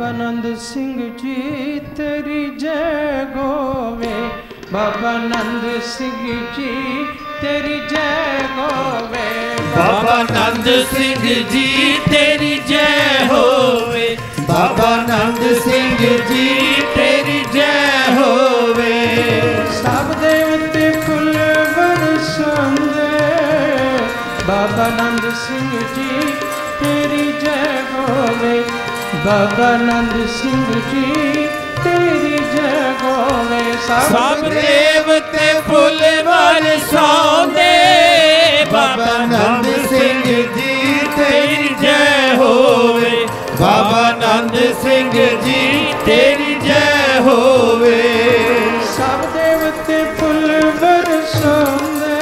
बाबा नंद सिंह जी तेरी जय गोवे, बाबा नंद सिंह जी तेरी जय होवे, बाबा नंद सिंह जी तेरी जय होवे, बाबा नंद सिंह जी तेरी जय होवे। सब देवते फुल बरसांदे, बाबा नंद सिंह जी तेरी जय होवे, बाबा नंद सिंह जी तेरी जय होवे। सब देवते फुल बरसांदे, बाबा नंद सिंह जी तेरी जय होवे, बाबा नंद सिंह जी तेरी जय होवे। सब देवते फुल बरसांदे,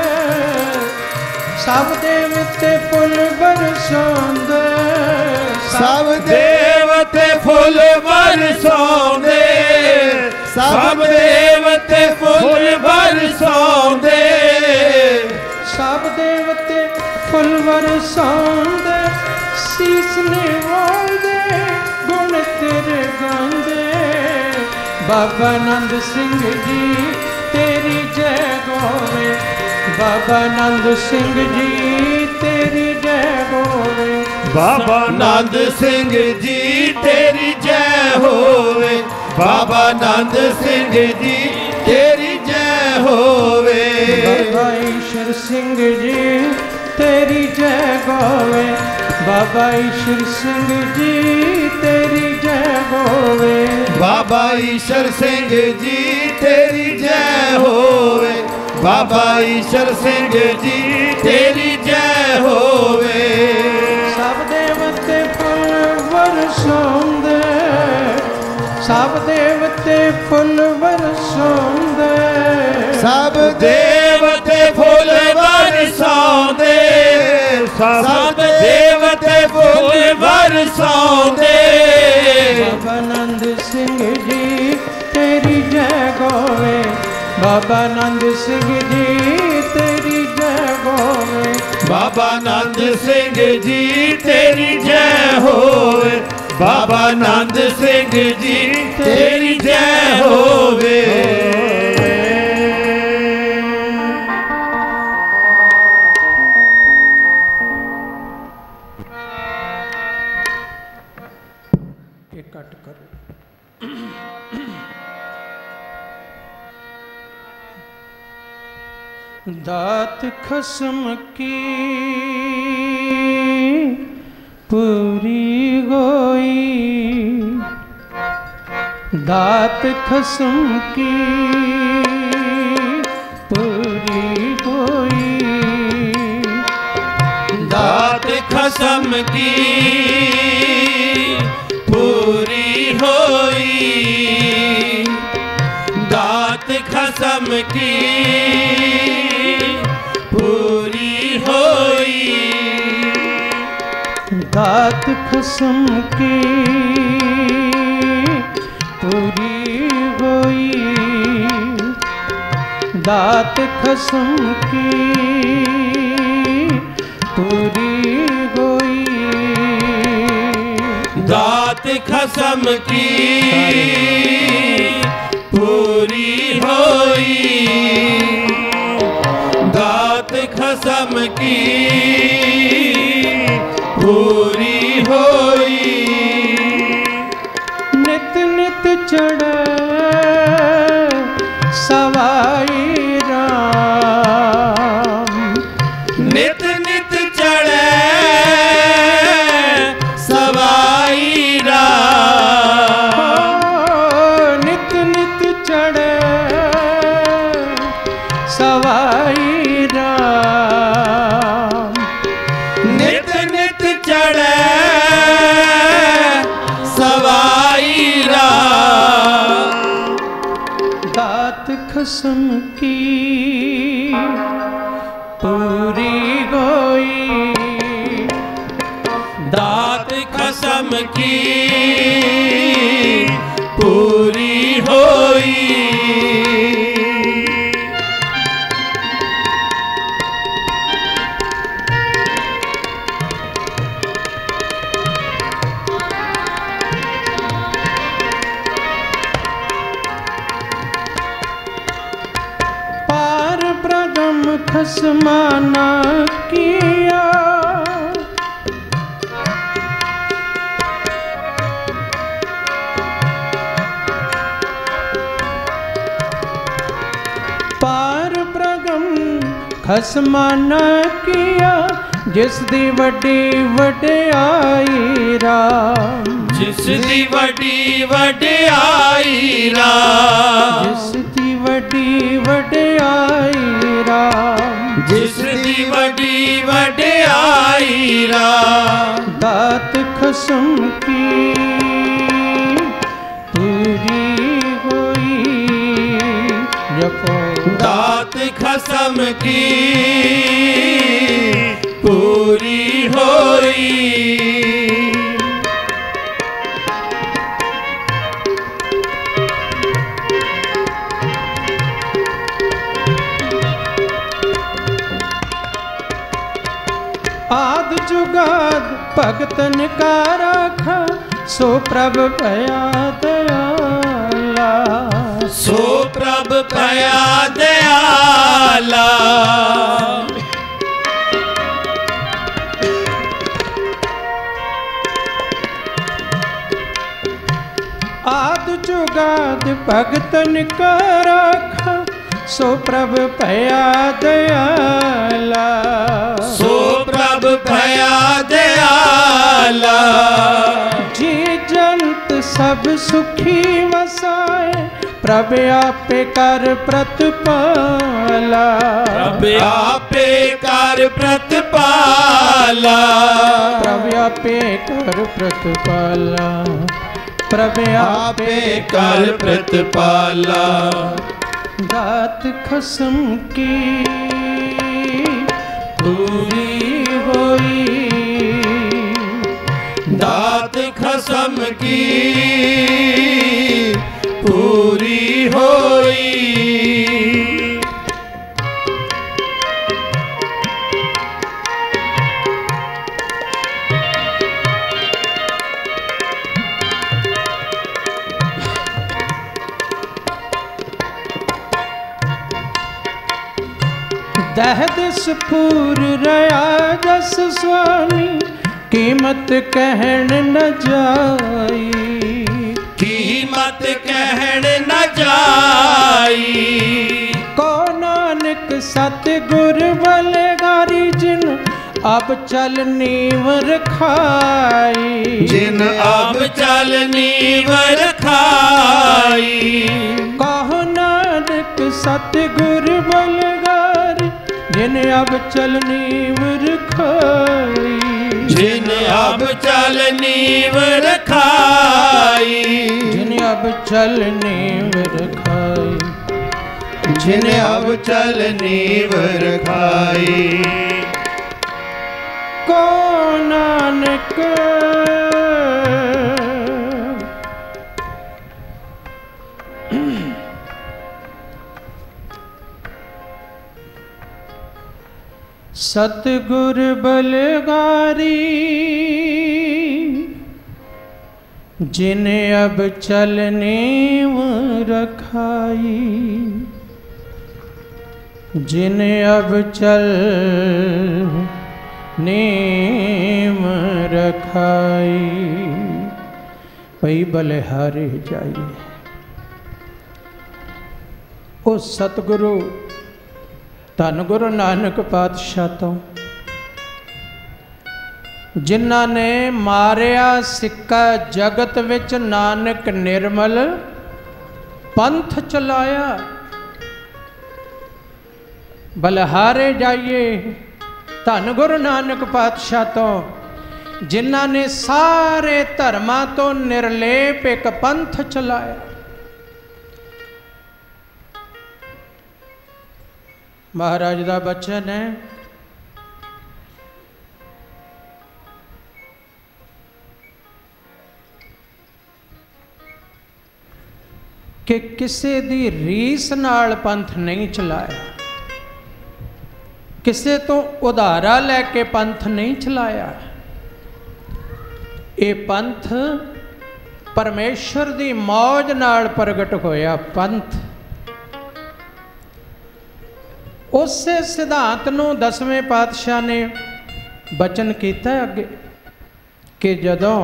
सब देवते फुल बरसांदे, सब देवते फुल बरसांदे, सब देवते फुल बरसांदे, सब देवते फुल बरसांदे, सीस निवांदे गुण तेरे गांदे, बाबा नंद सिंह जी तेरी जय गोवे, बाबा नंद सिंह जी तेरी जय गोवे, बाबा नंद सिंह जी तेरी जय होवे, बाबा नंद सिंह जी तेरी जय होवे। बाबा ईश्वर सिंह जी तेरी जय गोवे, बाबा ईश्वर सिंह जी तेरी जय गोवे, बाबा ईश्वर सिंह जी तेरी जय होवे, बाबा ईश्वर सिंह जी तेरी जय होवे। सब देवते फुल बरसांदे, सब देवते फुल बरसांदे, सब देवते फुल बरसांदे, सब देवते फुल बरसांदे, बाबा नंद सिंह जी तेरी जय गोवे, बाबा नंद सिंह जी तेरी जय गोवे, बाबा नंद सिंह जी तेरी जय होवे, बाबा नंद सिंह जी तेरी जय होवे। कट करो। दात खस्म की पूरी गोई, दात खस्म की पूरी गोई, दात खस्म की पूरी होई, दात खस्म की पूरी होई, दात खस्म की पूरी गोई, दात खस्म की पूरी गोई, दात खस्म की पूरी होई, दात खस्म की पूरी होई। नित नित चढ़े सवाई राम, नित नित चढ़े सवाई राम, नित नित चढ़े सवाई राम, नित नित चढ़े सवाई राम, दात खस्म की पूरी गोई, दात खस्म की पूरी होई। खसमाना किया। पार प्रगम खसमाना किया, जिस दी वड्डी वड्याई राम। जिस दी वड्डी वड्याई राम। जिस दी वड्डी वड्याई राम। जिस दी वड्डी वड्याई राम। दात खसम की पूरी होई, जपो दात खसम की पूरी होई। आद जुगाद भगतन का राखा, सो प्रभ भया दयाला। सो प्रभ भया दयाला। आद जुगाद भगतन का राखा, सो प्रभ भया दयाला। सो प्रभ भया दयाला। जी जंत सब सुखी वसाए, प्रभ आपे कर प्रतिपाला। प्रभ आपे कर प्रतिपाला। प्रभ आपे कर प्रतिपाला। प्रभ आपे कर प्रतिपाला। दात खसम की पूरी होई। दात खसम की पूरी होई। दहदिस पूर रया जस स्वामी, कीमत कहन न जाई। कीमत कहन न जाई। को नानक सतगुर बलगारी, जिन अब चल नीव रखाई। जिन अब चल नीव रखाई। कहो नानक सतगुर बलगारी, जिन अब चल नीव रखाई। जिन अब चल नीव रखाई। जिन अब चल नीव रखाई। जिन अब चल नीव रखाई। को नानक सतगुर बलगारी, जिन अब चल नीव रखाई। जिन अब चल नीव रखाई। पई बलिहारे जाइए। ओ सतगुरु धन गुरु नानक पातशाह तो, जिन्हां ने मारिया सिक्का जगत विच नानक निर्मल पंथ चलाया। बलिहारे जाइए धन गुरु नानक पातशाह तो, जिन्हां ने सारे धर्मां तो निर्लेप एक पंथ चलाया। महाराज का बचन है, कि किसी दी रीस नाल पंथ नहीं चलाया, किसी तो उधारा लैके पंथ नहीं चलाया। ये पंथ परमेश्वर दी मौज नाल प्रगट होया पंथ। ਉਸੇ ਸਿਧਾਂਤ ਨੂੰ 10ਵੇਂ ਪਾਤਸ਼ਾਹ ਨੇ ਬਚਨ ਕੀਤਾ ਅੱਗੇ ਕਿ ਜਦੋਂ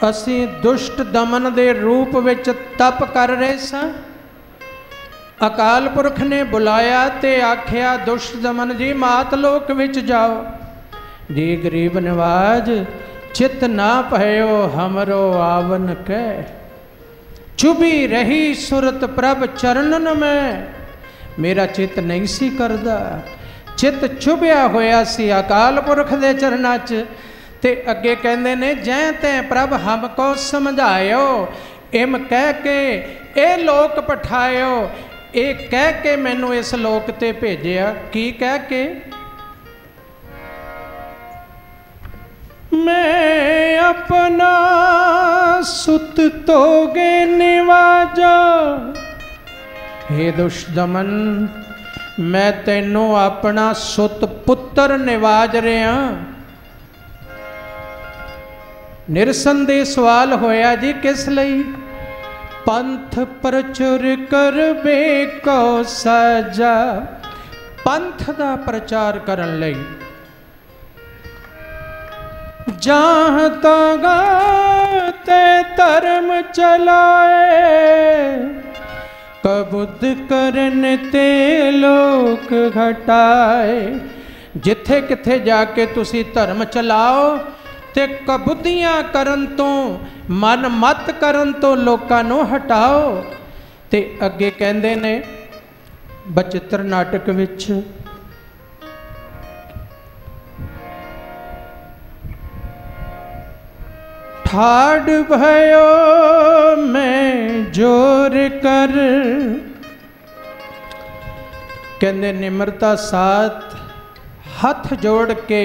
ਅਸੀਂ ਦੁਸ਼ਟ ਦਮਨ ਦੇ ਰੂਪ ਵਿੱਚ ਤਪ ਕਰ ਰਹੇ ਸਾਂ, ਅਕਾਲ ਪੁਰਖ ਨੇ ਬੁਲਾਇਆ ਤੇ ਆਖਿਆ ਦੁਸ਼ਟ ਦਮਨ ਜੀ ਮਾਤ ਲੋਕ ਵਿੱਚ ਜਾਓ। ਜੀ ਗਰੀਬ ਨਿਵਾਜ चित ना भयो हमरो आवन के, चुभी रही सुरत प्रभ चरणन में, मेरा चित नहीं सी करदा। चित चुभया होया सी अकाल पुरख दे चरना च। ते अगे कहंदे ने जै तै प्रभ हमको समझायो, इम कह के ए लोक पठायो, ए कह के मैनू इस लोक ते भेजिया। की कह के? मैं अपना सुत तोगे निवाजा, हे दुष्ट दमन मैं तेनों अपना सुत पुत्र निवाज रहा। निरसंदेह सवाल होया जी किस लई? पंथ प्रचुर कर बेको साजा, पंथ दा प्रचार करन लई। जहाँ तगा ते धर्म चलाए, कबुद्ध करन ते लोक घटाए। जिथे किथे जाके तुसी धर्म चलाओ ते कबुद्धियां करन तो, मन मत करन तो लोकां नूं हटाओ। ते अगे कहंदे ने बचित्र नाटक विच ठाड़ भयो मैं जोर कर, कहंदे निम्रता साथ हथ जोड़ के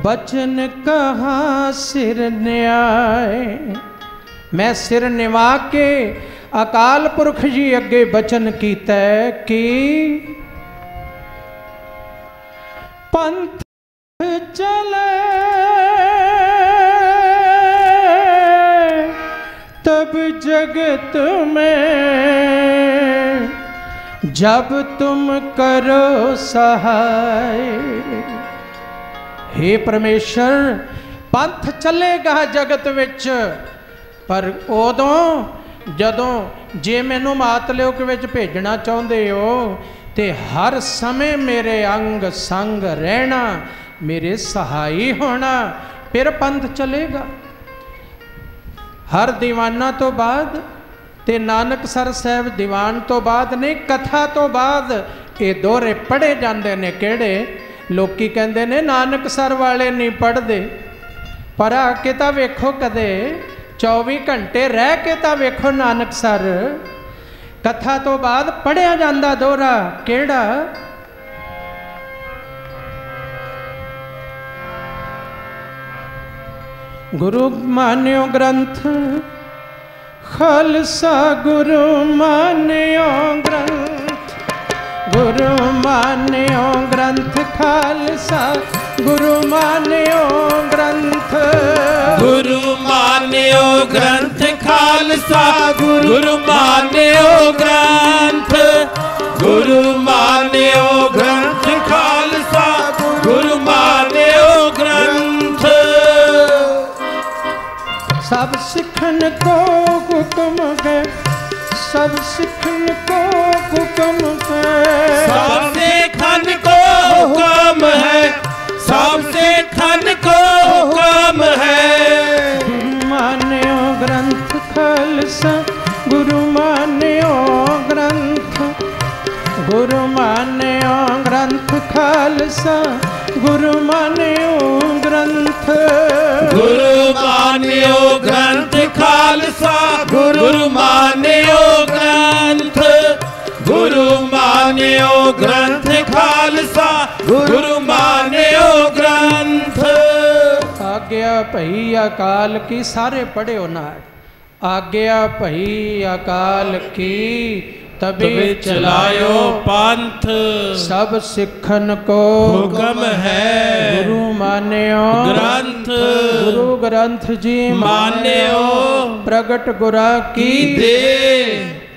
बचन कहा सिर न्याय। मैं सिर निवा के अकाल पुरख जी अगे बचन कीता कि पंथ चले तब जगत में, जब तुम करो सहाय। हे परमेश्वर पंथ चलेगा जगत विच, पर उदों जदों जे मैनू मातलोक विच भेजना चाहुंदे हो ते हर समय मेरे अंग संग रहना, मेरे सहाई होना, फिर पंथ चलेगा। हर दीवाना तो बाद ते नानक सर साहब दीवान तो बाद नहीं, कथा तो बाद ये दोहरे पढ़े जाते ने। किहड़े लोकी कहते ने नानक सर वाले नहीं पढ़ते, पर आके तो वेखो कदे 24 घंटे रह के तो वेखो नानक सर। कथा तो बाद पढ़िया जाता दोहरा किहड़ा? गुरु मान्यो ग्रंथ खालसा, गुरु मान्यो ग्रंथ, गुरु मान्यो ग्रंथ खालसा, गुरु मान्यो ग्रंथ, गुरु मान्यो ग्रंथ खालसा, गुरु मान्यो ग्रंथ, गुरु मान्यो ग्रंथ खालसा, गुरु मान्यो ग्रंथ। सब सिखन को हुक्म है, सब सिखन को हुक्म है, सब सिखन को हुक्म है, सब सिखन को हुक्म है। गुरु मान्यो ग्रंथ खालसा, गुरु मान्यो ग्रंथ, गुरु मान्यो ग्रंथ खालसा, गुरु मान्यो ग्रंथ, गुरु मान्यो ग्रंथ खालसा, गुरु मान्यो ग्रंथ, गुरु मान्यो ग्रंथ खालसा, गुरु मान्यो ग्रंथ। आज्ञा भई अकाल की, सारे पढ़े होना। आज्ञा भई अकाल की तभी चलायो पंथ, सब सिखन को हुक्म है। गुरु मान्यो ग्रंथ, गुरु ग्रंथ जी मान्यो प्रगट गुरा की दे।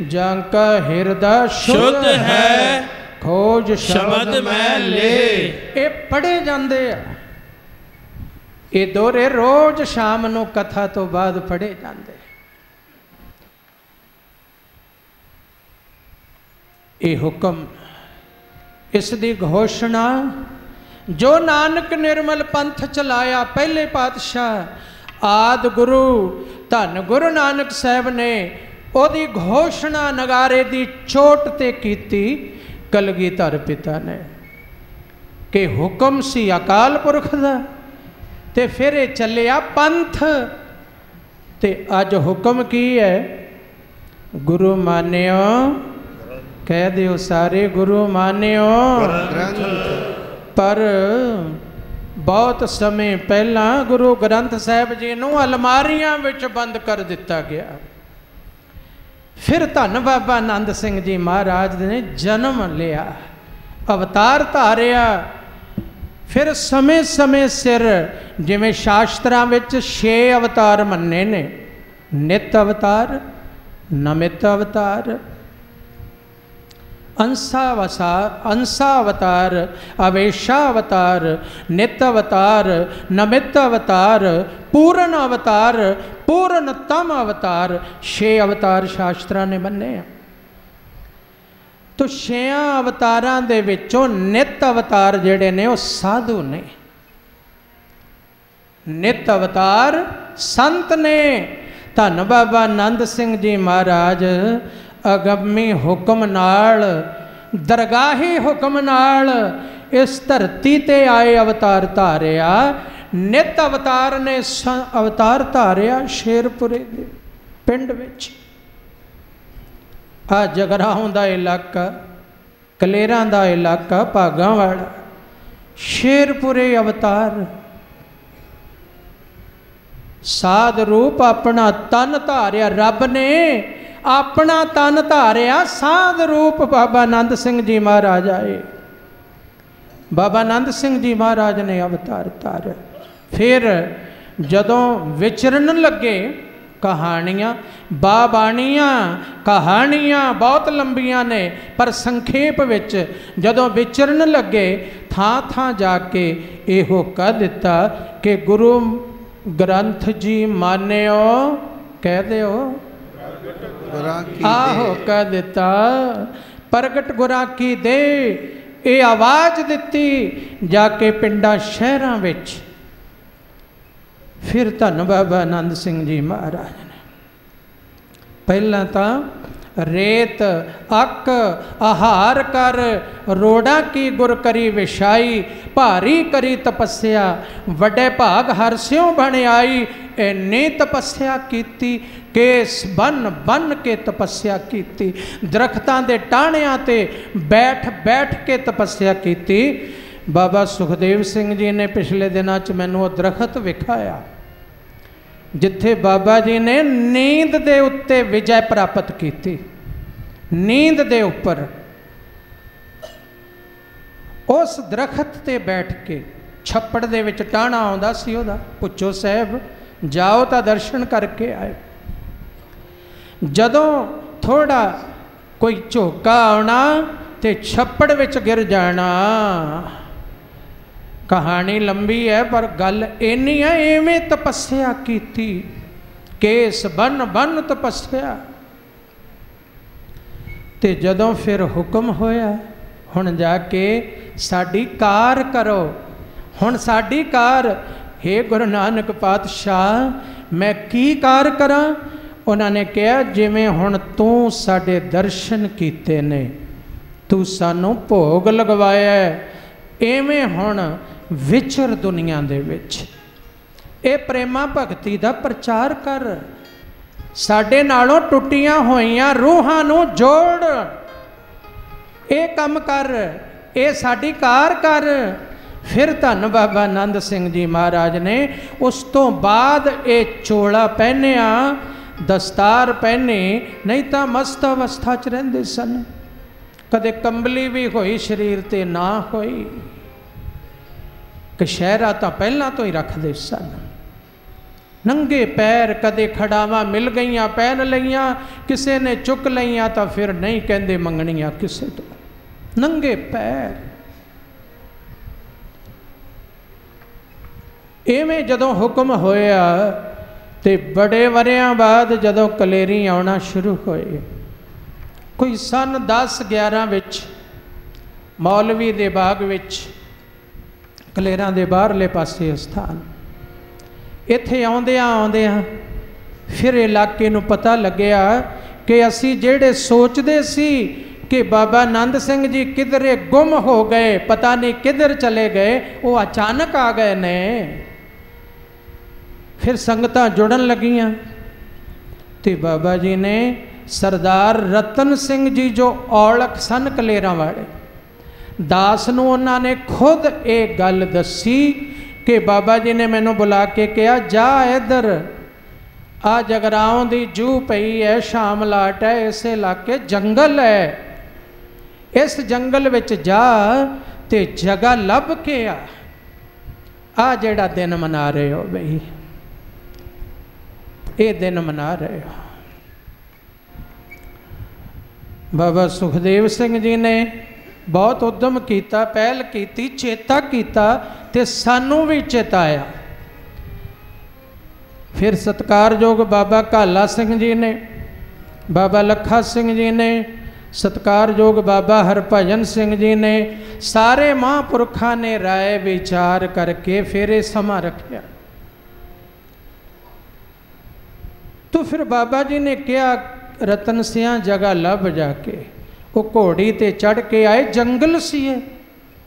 जांका हृदय शुद्ध है खोज शब्द में ले। ये पढ़े जाते आ, ये दोहरे रोज शाम नूं कथा तो बाद पढ़े जाते। ये हुक्म इस दी घोषणा जो नानक निर्मल पंथ चलाया पहले पातशाह आद गुरु धन गुरु नानक साहब ने ओदी घोषणा नगारे दी चोट ते कीती कलगीधर पिता ने कि हुक्म सी अकाल पुरख दा ते फिर चलिया पंथ। ते अज हुक्म की है? गुरु मानियो, कह दियो सारे गुरु मानियो। पर बहुत समय पहला गुरु ग्रंथ साहब जी नूं अलमारियां विच बंद कर दिता गया। फिर धन बाबा आनंद सिंह जी महाराज ने जन्म लिया, अवतार धारिया। फिर समय समय सिर जिवें शास्त्रां विच 6 अवतार मन्ने ने, नित अवतार, नमित अवतार, अंशावतार, अवेशावतार, नित अवतार, नमित अवतार, पूर्ण अवतार, पूर्णतम अवतार, 6 अवतार शास्त्रां ने मन्ने। तो 6 अवतारां दे विचों नित अवतार जिहड़े ने वो साधु ने, नित अवतार संत ने। धन बाबा आनंद सिंह जी महाराज अगमी हुक्म नाल, दरगाही हुक्म नाल इस धरती ते आए अवतार धारिया। नित अवतार ने अवतार धारिया शेरपुरे दे पिंड विच। आ जगराहों दा इलाका, कलेरां दा इलाका, भागां वाला, शेरपुरे अवतार। साध रूप अपना तन धारिया, रब ने अपना तन धारिया, साध रूप बाबा आनंद सिंह जी महाराज आए। बाबा आनंद सिंह जी महाराज ने अवतार धारिया। फिर जदों विचरन लगे, कहानियाँ बाबाणियाँ कहानियाँ बहुत लंबियां ने, पर संखेप विच जदों विचरन लगे थां थां जाके इहो कह दिता कि गुरु ग्रंथ जी मानियो, कह दिओ आहो कह दिता, प्रगट गुराकी दे। ये आवाज़ दिती जाके पिंडा शहरां विच। फिर धन बाबा आनंद सिंह जी महाराज ने पहला तो रेत अक आहार कर, रोड़ा की गुर करी विछाई, भारी करी तपस्या, वड्डे भाग हर स्यों बन आई। इन्नी तपस्या कीती, केस बन बन के तपस्या कीती, दरख्तां दे टाणियां ते बैठ बैठ के तपस्या कीती। बाबा सुखदेव सिंह जी ने पिछले दिनों च मैनूं वो दरख्त विखाया जिथे बाबा जी ने नींद दे उत्ते विजय प्राप्त की। नींद दे उपर उस दरख्त ते बैठ के, छप्पड़ दे विच टाणा आउंदा सी ओदा, पुछो साहब जाओ तो दर्शन करके आए। जदों थोड़ा कोई झोका आना ते छप्पड़ विच गिर जाना। कहानी लंबी है पर गल इन्नी है, इवें तपस्या कीती, केस बन बन तपस्या। ते जदों फिर हुक्म होया हुण जाके साडी कार करो। हुण साडी कार, हे गुरु नानक पातशाह मैं की कार करा? उन्होंने कहा जिवें हुण तू साडे दर्शन कीते ने, तू सानू भोग लगवाया, इवें हुण विचर दुनिया दे विच। ये प्रेमा भगती दा प्रचार कर, साडे नालों टुटियां होइयां रूहां नू जोड़, ये काम कर, ये साडी कार कर। फिर धन बाबा आनंद सिंह जी महाराज ने उस तो बाद ये चोला पहनिया, दस्तार पहनी, नहीं तो मस्त अवस्था च रहिंदे सन। कदे कंबली भी होई शरीर ते ना होई, कशहरा तो पहला तो ही रखते सन। नंगे पैर कदे खड़ावां मिल गईयां पहन लईयां, किसे ने चुक लईयां तो फिर नहीं कहंदे मंगणियां किसे तो। नंगे पैर इवें जदों हुक्म होया ते बड़े वरियां बाद जदों कलेरी आउणा शुरू होए, कोई सन 10-11 विच मौलवी दे बाग विच कलेरां दे बाहरले पासे स्थान, इत्थे आउंदियां आउंदियां फिर इलाके नूं पता लग्या कि असी जेड़े सोचदे सी कि बाबा नंद सिंह जी किधरे गुम हो गए, पता नहीं किधर चले गए, वो अचानक आ गए ने। फिर संगतां जुड़न लगियां ते बाबा जी ने सरदार रतन सिंह जी जो औलख सन कलेरां वाले दास नूं उन्हां ने खुद एक गल दसी कि बाबा जी ने मैनू बुला के कहा, जा इधर आ जगराओं दी जू पई है, शाम लाट है, इस इलाके जंगल है, इस जंगल विच जा ते जगह लभ के आ जेड़ा दिन मना रहे हो बई, ये दिन मना रहे हो। बाबा सुखदेव सिंह जी ने बहुत उद्यम किया, पहल की, चेता किया ते सानू भी चेताया। फिर सत्कारयोग बाबा काला सिंह जी ने, बाबा लखा सिंह जी ने, सत्कारयोग बाबा हरभजन सिंह जी ने, सारे महापुरखा ने राय विचार करके फिर ये समा रखा। तो फिर बाबा जी ने कहा, रतन सिंह जगह लभ जाके, वो घोड़ी ते चढ़ के आए, जंगल सी है,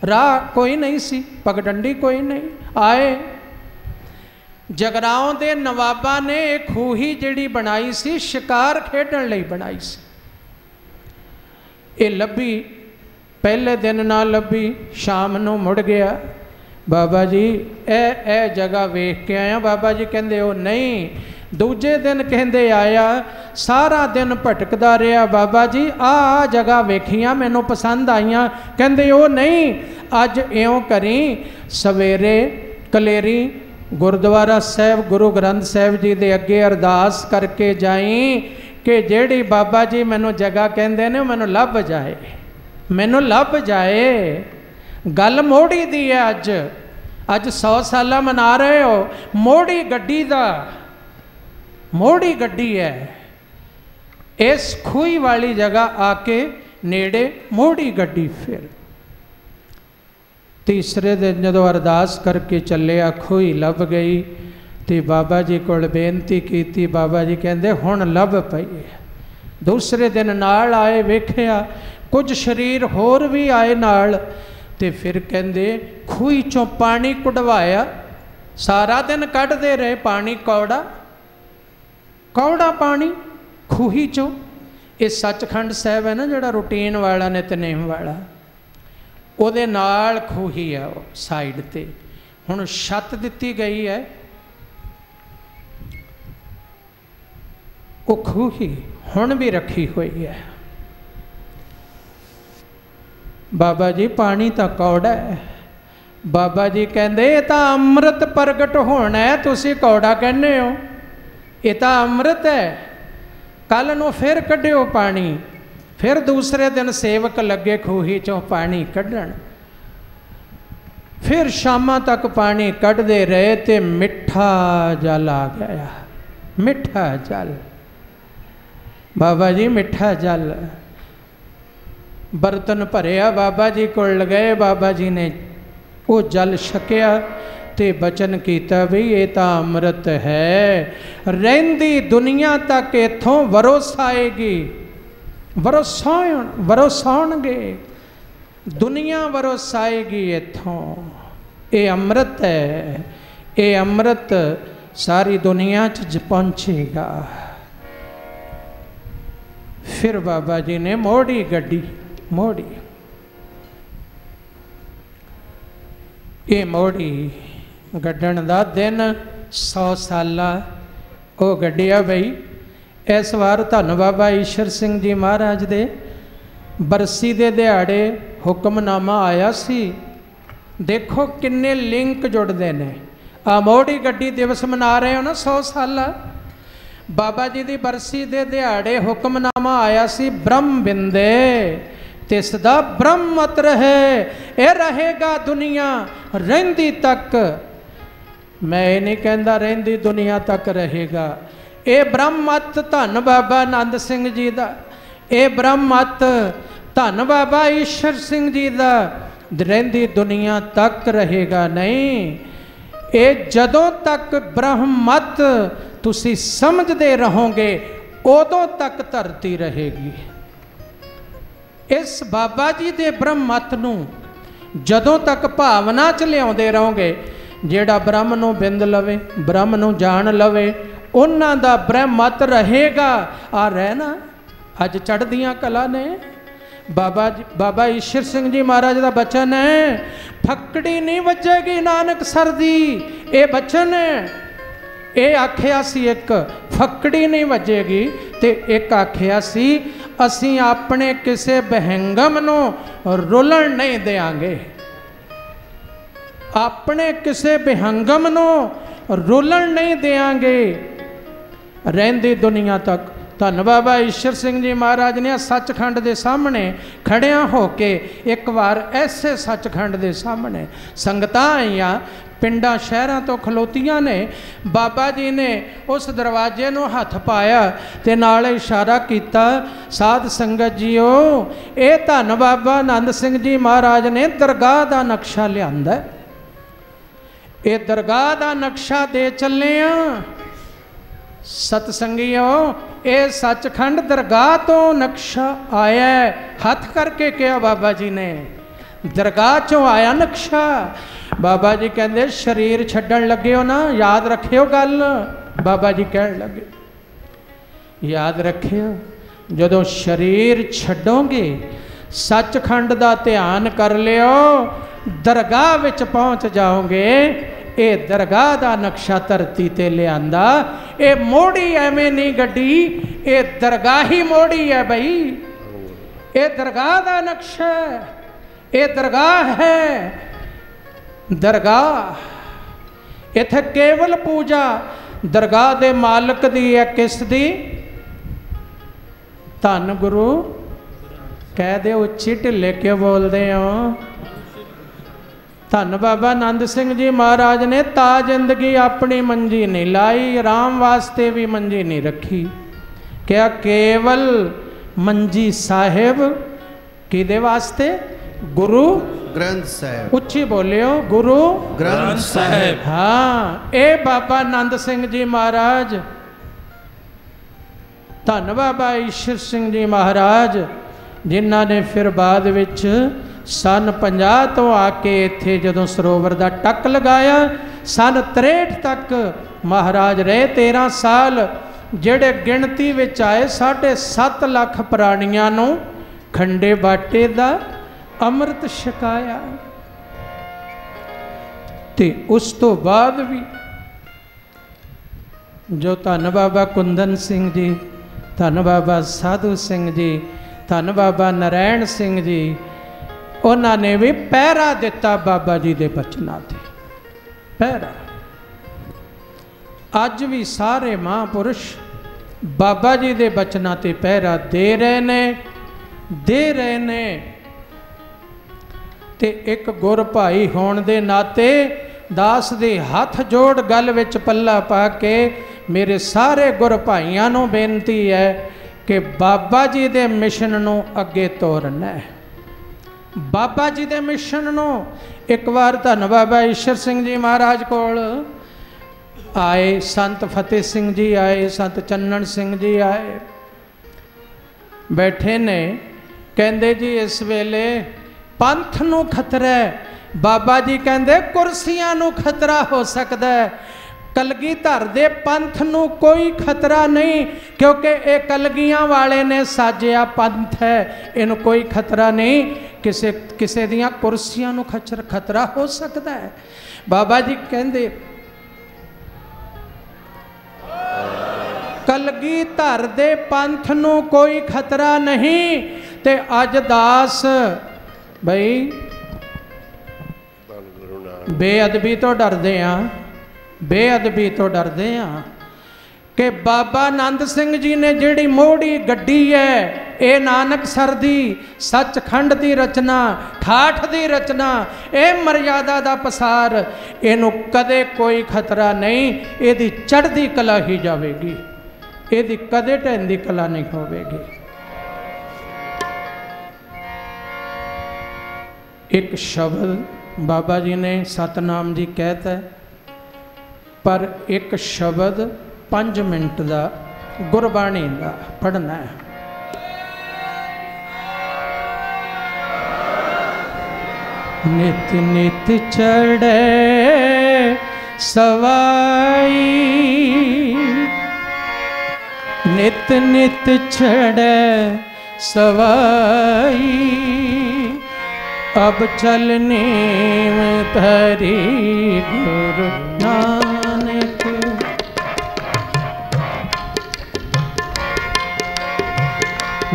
राह कोई नहीं सी, पगडंडी कोई नहीं, आए। जगराओं दे नवाबा ने एक खूही जिहड़ी बनाई सी, शिकार खेडण लई बनाई सी, ये लभी, पहले दिन ना लभी, शाम नूं मुड़ गया। बाबा जी ए जगह वेख के आया। बाबा जी कहंदे ओ नहीं। दूजे दिन कहंदे आया, सारा दिन भटकदा रहा बाबा जी, आ जगह वेखियां मैनू पसंद आईयां। कहंदे ओ नहीं, अज इउं करी, सवेरे कलेरी गुरुद्वारा साहब गुरु ग्रंथ साहब जी दे अगे अरदास करके जाई कि जेड़ी बाबा जी मैनू जगह कहंदे ने मैनू लभ जाए, मैनू लभ जाए। गल मोड़ी दी है, अज 100 साल मना रहे हो, मोड़ी गड्डी दा, मोड़ी गड्डी है। इस खूही वाली जगह आके नेड़े मोड़ी गड्डी। फिर तीसरे दिन जदों अरदास करके चलिया, खूही लभ गई तो बाबा जी को बेनती की। बाबा जी कहंदे हुण लभ पई। दूसरे दिन नाल आए, वेखिया कुछ शरीर होर भी आए नाल, ते फिर कहंदे खूही चों पानी कढ़वाया। सारा दिन कढ़दे रहे पानी, कौड़ा कौड़ा पानी खूही चों। ये सचखंड साहब है ना जिहड़ा रूटीन वाला नितनेम वाला, उहदे नाल खूही है वो साइड ते। हुण छत दिती गई है, वो खूही हुण भी रखी हुई है। बाबा जी पानी तो कौड़ा है। बाबा जी कहंदे ये तो अमृत प्रगट होना है, तुसी कौड़ा कहने हो, ये तो अमृत है। कल नूं फिर कढ़ियो पानी। फिर दूसरे दिन सेवक लगे खूही चों पानी कढ़ण। फिर शामां तक पानी कढ़दे रहे ते मिठा जल आ गया, मिठा जल। बाबा जी मिठा जल, बर्तन भरिया बाबा जी कोल गए। बाबा जी ने वो जल छकिया ते बचन किया भी ये तो अमृत है, रहिंदी दुनिया तक इथों वरोस आएगी, वरोसाउणगे, दुनिया वरोस आएगी इथों। ये अमृत है, ये अमृत सारी दुनिया च पहुँचेगा। फिर बाबा जी ने मोड़ी गड्डी, मोड़ी। ये मोड़ी गड्ढण दा दिन 100 साल वो गड्ढिया बई। इस बार धन बाबा ईश्वर सिंह जी महाराज दे बरसी दे दिहाड़े हुक्मनामा आया सी। देखो किन्ने लिंक जुड़ते हैं। आ मोड़ी गड्डी दिवस मना रहे हो ना 100 साल। बाबा जी की बरसी के दिहाड़े हुक्मनामा आया सी ब्रह्म बिंदे तिसदा ब्रह्म मत रहे, ये रहेगा दुनिया रहिंदी तक। मैं ये नहीं कहता रहिंदी दुनिया तक रहेगा। ये ब्रह्म मत धन बाबा आनंद सिंह जी का, ये ब्रह्म मत धन बाबा ईश्वर सिंह जी का रहिंदी दुनिया तक रहेगा नहीं। ये जदों तक ब्रह्म मत तुसी समझते रहोगे उदों तक धरती रहेगी। इस बाबा जी के ब्रह्म मत नूं जदों तक भावना च लियाउंदे रहोगे, जेड़ा ब्रह्म नूं बिंद लवे, ब्रह्म नूं जान लवे, उन्हां दा ब्रह्म मत रहेगा। आ रहना अज चढ़दियां कला ने बाबा जी, बाबा ईश्वर सिंह जी महाराज का बचन है, फकड़ी नहीं वजेगी नानक सर दी। ये बचन है, ये आखिया सी एक फकड़ी नहीं वजेगी, ते एक आखिया सी असी अपने किसी बहंगम नूं रुलन नहीं देंगे। अपने किसी बहंगम नूं रुलन नहीं देंगे रहिंदी दुनिया तक। धन बाबा ईश्वर सिंह जी महाराज ने सचखंड के सामने खड़िया होके एक बार ऐसे सचखंड के सामने संगतां आईयां पिंडा शहरों तो खलोतियां ने, बाबा जी ने उस दरवाजे नूं हथ पाया ते नाल इशारा किया, साध संगत जीओ ये धन बाबा आनंद सिंह जी महाराज ने दरगाह का नक्शा लियांदा, ये दरगाह का नक्शा दे चले आ। सतसंगियों ये सचखंड दरगाह तो नक्शा आया, हथ करके कहा बाबा जी ने, दरगाह चों आया नक्शा। बाबा जी कहते शरीर छड्डन लगे हो ना, याद रखियो गल। बाबा जी कह लगे याद रखियो, जदों शरीर छड्डोगे सचखंड का ध्यान कर लियो, दरगाह विच पहुँच जाओगे। ये दरगाह का नक्शा धरती ते लियांदा, ये मोड़ी एवें नहीं गड्डी, ये दरगाह ही मोड़ी है बई। ये दरगाह का नक्शा, ये दरगाह है। दरगाह इत्थे केवल पूजा दरगाह दे मालिक दी है, किस दी? धन गुरु कह दे, उच्ची ढिले क्यों बोलते हो? धन बाबा आनंद सिंह जी महाराज ने ता जिंदगी अपनी मंजी नहीं लाई, राम वास्ते भी मंजी नहीं रखी। क्या केवल मंजी साहिब किदे वास्ते? गुरु ग्रंथ साहिब। उच्ची बोलियो, गुरु ग्रंथ साहिब। हाँ, ये बाबा आनंद सिंह जी महाराज, धन बाबा ईश्वर सिंह जी महाराज, जिन्हों ने फिर बाद विच सन 50 तो आके इत्थे जदों सरोवर का टक लगाया, सन 63 तक महाराज रहे 13 साल, जेड़े गिणती विच आए 7.5 लाख प्राणियां नूं खंडे बाटे दा अमृत छकाया। ते उस तो बाद भी जो धन बाबा कुंदन सिंह जी, धन बाबा साधु सिंह जी, धन बाबा नारायण सिंह जी, उन्होंने भी पहरा दिता बाबा जी के बचनों से। पहरा अज भी सारे महापुरुष बाबा जी के बचनों से पहरा दे रहे ने, दे रहे ने। ते एक गुर भाई होने के नाते दास दे हाथ जोड़ गल विच पल्ला पा के मेरे सारे गुर भाइयों नूं बेनती है कि बाबा जी के मिशन नूं अगे तोरना है। बाबा जी के मिशन नूं एक बार धन बाबा ईश्वर सिंह जी महाराज कोल आए, संत फतेह सिंह जी आए, संत चन्नन सिंह जी आए, बैठे ने, कहते जी इस वेले पंथ नूं खतरा है। बाबा जी कहते कुर्सियां नूं खतरा हो सकता है, कलगीधर दे पंथ नूं कोई खतरा नहीं, क्योंकि ये कलगियां वाले ने साजिया पंथ है, इनू कोई खतरा नहीं। किसे किसे दियां कुर्सियां नूं खतरा हो सकता है। बाबा जी कहते कलगीधर दे पंथ नूं कोई खतरा नहीं। ते अज दास बई बेअदबी तो डरदे आ, बेअदबी तो डरते हाँ कि बाबा नंद सिंह जी ने जिहड़ी मोड़ी गड्डी है ये नानकसर दी सचखंड की रचना ठाठ की रचना ये मर्यादा का पसार इनू कदे कोई खतरा नहीं यदि चढ़ती कला ही जाएगी यदि कदे ढहंदी कला नहीं होगी। एक शब्द बाबा जी ने सतनाम जी कहता है पर एक शब्द 5 मिनट का गुरबाणी का पढ़ना है। नित नित चढ़े सवाई नित नित चढ़े सवाई अब चलने धरी गुरु नानक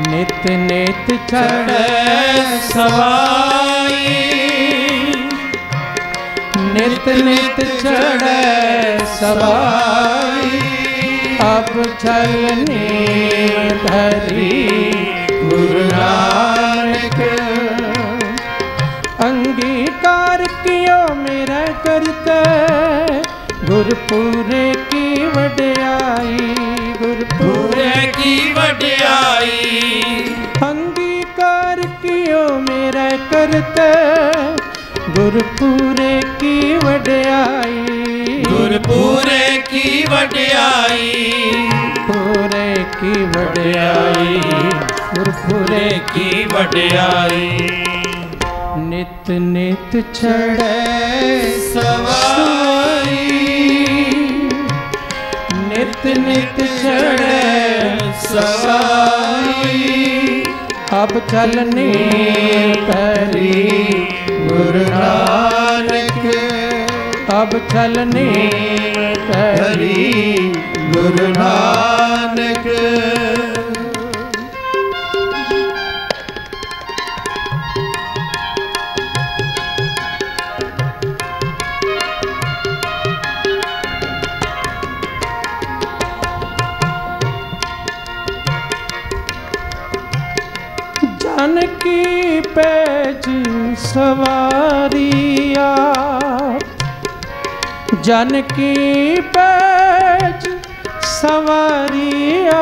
नित नित चढ़े सवाई नित नित चढ़े सवाई अब चलने धरी गुरु नानक अंगीकार कियो मेरा करते गुरपुरे की वड्याई गुरपुरे की वड्याई अंगीकार कियो मेरा करते गुरपुरे की वड्याई गुरपुरे की वड्याई पूरे की वड्याई गुरपुरे की वड्याई नित नित चढ़े सवाई नित नित चढ़े सवाई अब चलने धरी गुरु नानक अब चलने धरी गुरु नानक जानकी पैज सवारिया जानकी पैज सवारिया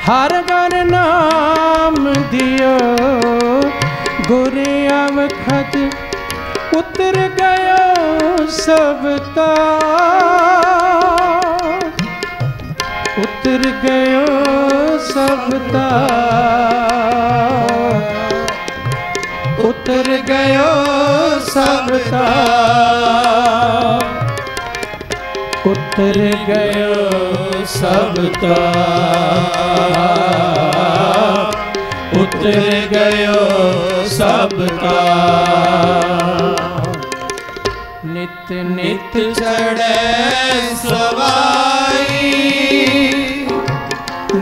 हर घर नाम दियो गुरे अवखत उतर गयो सबता उतर गयो सबता उतर गयो सबता उतर गयो सबता उतर गयो सबका नित नित चढ़े सवाई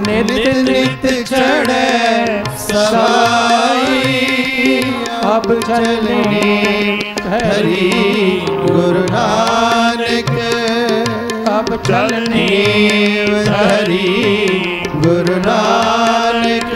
नित नित चढ़े सवाई अब चलने हरि गुरु नानक अब चलने हरि गुरु नानक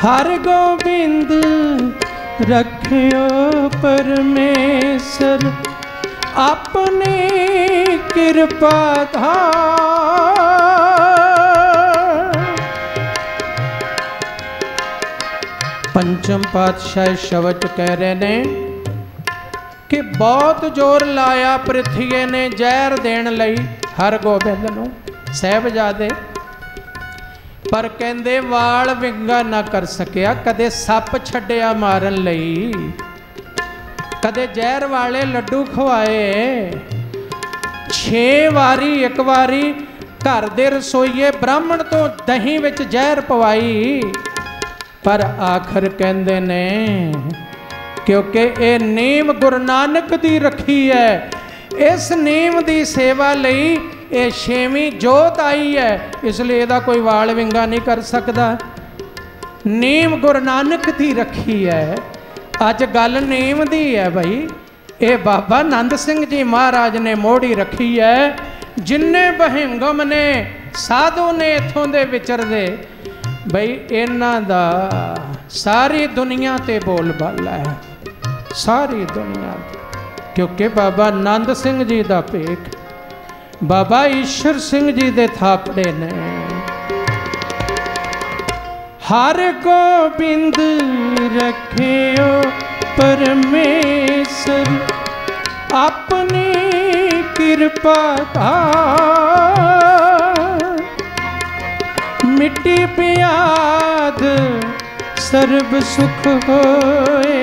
हर गोविंद रखियो परमेश्वर अपनी कृपा धार। पंचम पातशाह शब्द कह रहे ने कि बहुत जोर लाया पृथ्वी ने जहर देने लई हर गोबिंद नूं साहिबजादे पर कहंदे वाल विंगा ना कर सकिया कदे सप छड्डिया मारन लई कदे जहर वाले लड्डू खवाए 6 वारी एक वारी घर दे रसोईए ब्राह्मण तो दही विच जहर पवाई पर आखिर कहते ने क्योंकि ये नीम गुरु नानक दी रखी है, इस नीम दी सेवा लई ये 6वीं जोत आई है, इसलिए इहदा कोई वाल विंगा नहीं कर सकता। नीम गुरु नानक दी रखी है। अज गल नीम दी है भाई, ये बाबा नंद सिंह जी महाराज ने मोड़ी रखी है। जिन्ने बहिंगम ने साधु ने इथों दे विचरदे बई इन्हां दा सारी दुनिया ते बोलबाला है, सारी दुनिया ते। क्योंकि बाबा नंद सिंह जी दा पेट बाबा ईश्वर सिंह जी दे थापड़े ने। हर गोबिंद रखियो परमेश्वर अपनी कृपा मिट्टी पियाद सर्व सुख होए।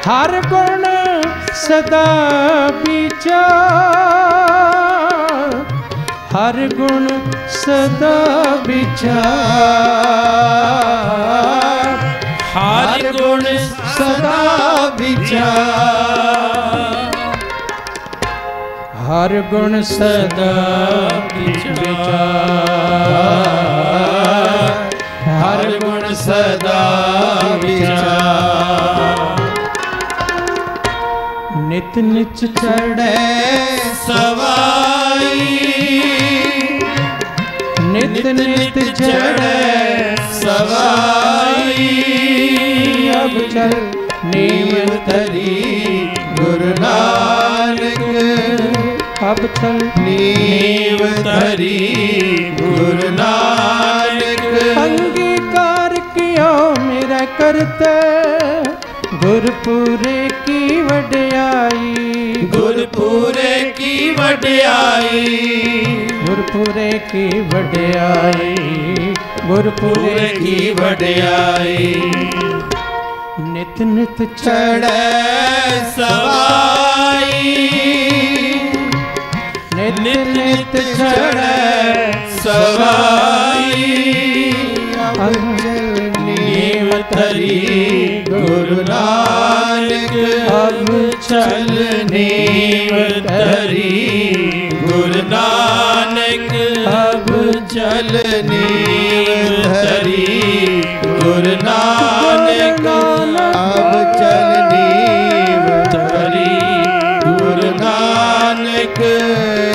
हर गुण सदा विचार, हर गुण सदा विचार, हर गुण सदा विचार, हर गुण सदा विचार, हर गुण सदा विचार। नित नित चढ़े सवाई, नित नित चढ़े सवाई। अब चल नीम तरी गुरु नानक, अब चल नीम तरी गुरु नानक। अंगीकार किया मेरा करते गुरपुरे की वड्याई, गुरपुरे की वड्याई, गुरपुरे की वड्याई, गुरपुरे की वड्याई। नित नित चढ़े सवाई, नित नित चढ़े सवाई। नीम तरी गुरु नानक, अब चल नीम तरी गुरु नानक। अब चल नीम तरी गुरु नानक, अब चल नीम तरी गुरु नानक।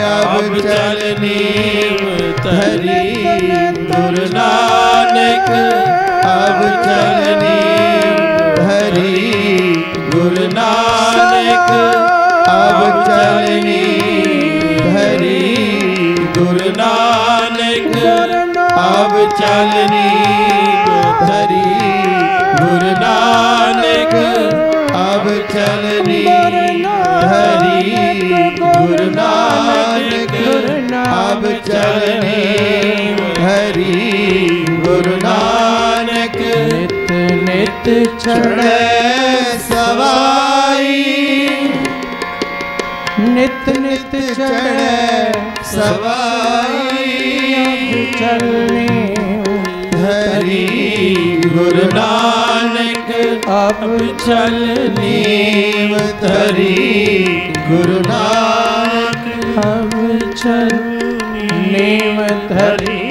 अब चल नीम तरी गुरु नानक, अब चल नीम तरी गुरु नानक। अब चल नीम तरी गुरु नानक, अब चल नीम तरी गुरु नानक। अब चल नीम तरी गुरु नानक, अब चल नीम तरी गुरु नानक। नित नित चढ़े सवाई, नित नित चढ़े सवाई। चलने हरि गुरु नानक, अब चल नीम तरी गुरु नानक। अब चल नीम धरी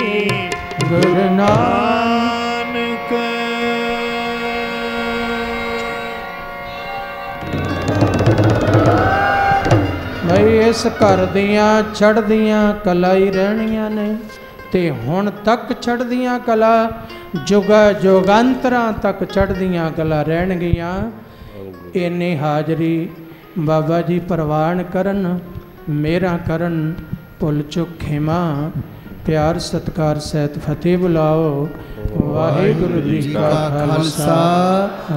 गुरु नानक। भाई इस घर दियां चढ़दियां कला ही रहनियां ने ते हुण तक चढ़दियां कला जुगा जोगांतरां तक चढ़दियां कला रहणगियां। इन्नी हाजरी बाबा जी प्रवान करन, मेरा करन, भुल चुक खेमा, प्यार सत्कार सहित फतेह बुलाओ। वाहिगुरु जी का खालसा,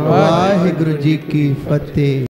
वाहिगुरु जी की फतेह।